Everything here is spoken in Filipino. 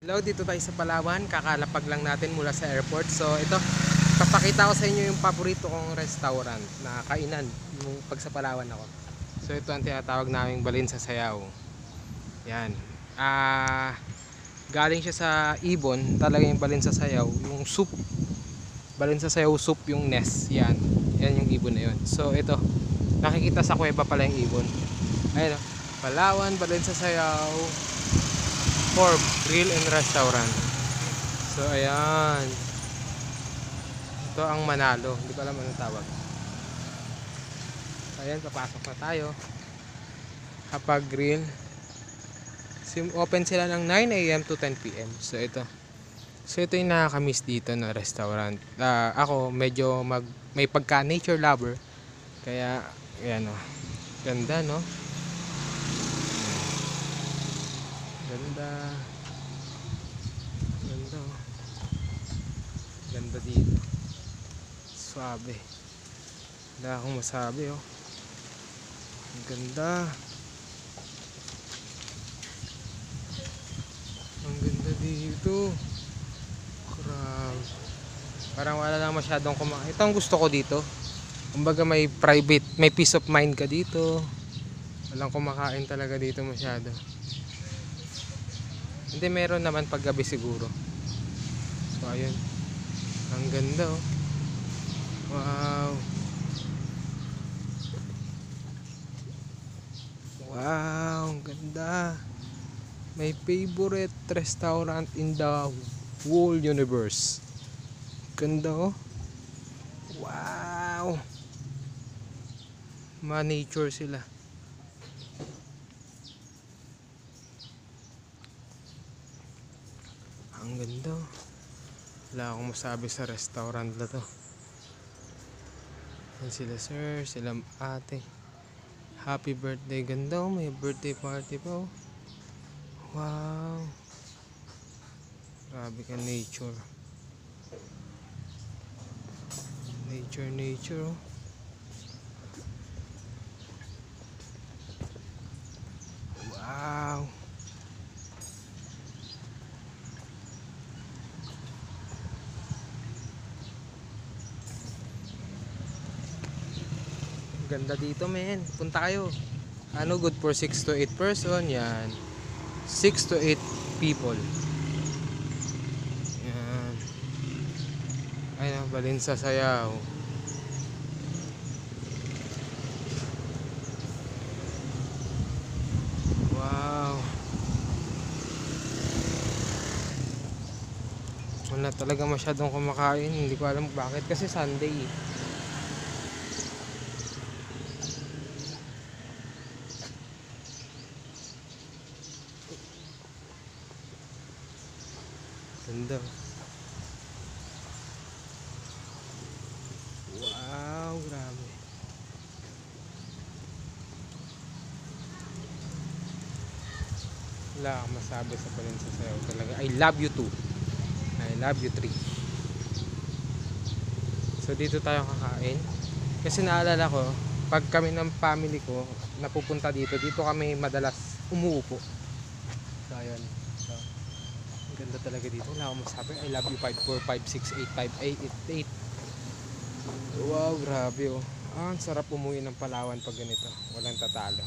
Hello, dito tayo sa Palawan. Kakalapag lang natin mula sa airport. So ito, papakita ko sa inyo yung paborito kong restaurant na kainan yung pag sa Palawan ako. So ito ang tinatawag naming Balin sa Sayaw. Yan. Galing siya sa ibon, talaga yung Balin sa Sayaw, yung soup. Balin sa Sayaw soup yung nest. Yan. Yan yung ibon na yun. So ito, nakikita sa kuweba pala yung ibon. Ayun, Palawan, Balin sa Sayaw Corp Grill and Restaurant. So ayan, ito ang Manalo, hindi ko alam anong tawag. Ayan, papasok na tayo. Kapag grill, open sila ng 9 AM to 10 PM. So ito yung nakakamiss dito na restaurant. Ako medyo may pagka nature lover, kaya ayan o, ganda no. Ganda. Ganda oh. Ganda dito. Suabe. Wala akong masabi oh. Ang ganda. Ang ganda dito. Grabe. Parang wala lang masyadong kumakain. Ito ang gusto ko dito. Kumbaga may private, may peace of mind ka dito. Walang kumakain talaga dito masyado. Hindi, meron naman paggabi siguro. So ayun, ang ganda oh. Wow. Wow, ang ganda. My favorite restaurant in the whole universe. Ganda oh. Wow. Ma-nature sila. Ang ganda. Wala akong masabi sa restaurant na to. Yan sila sir, sila ate. Happy birthday. Ganda oh, may birthday party pa oh. Wow. Grabe ka, nature. Nature oh. Wow. Ganda dito men, punta kayo. Ano, good for 6 to 8 person. Yan, 6 to 8 people. Yan. Ayun, Balin sa Sayaw. Wow. Wala talaga masyadong kumakain. Hindi ko alam bakit, kasi Sunday eh. Ganda. Wow, grabe. Wala akong masabi sa Balin sa Sayaw talaga. I love you too. I love you three. So dito tayo kakain. Kasi naalala ko, pag kami ng family ko napupunta dito, dito kami madalas umuupo. So ayun. So, ang ganda talaga dito. Wala akong masabi. I love you 545688588. Wow, grabe oh. Ang sarap umuwi ng Palawan pag ganito. Walang tatalo.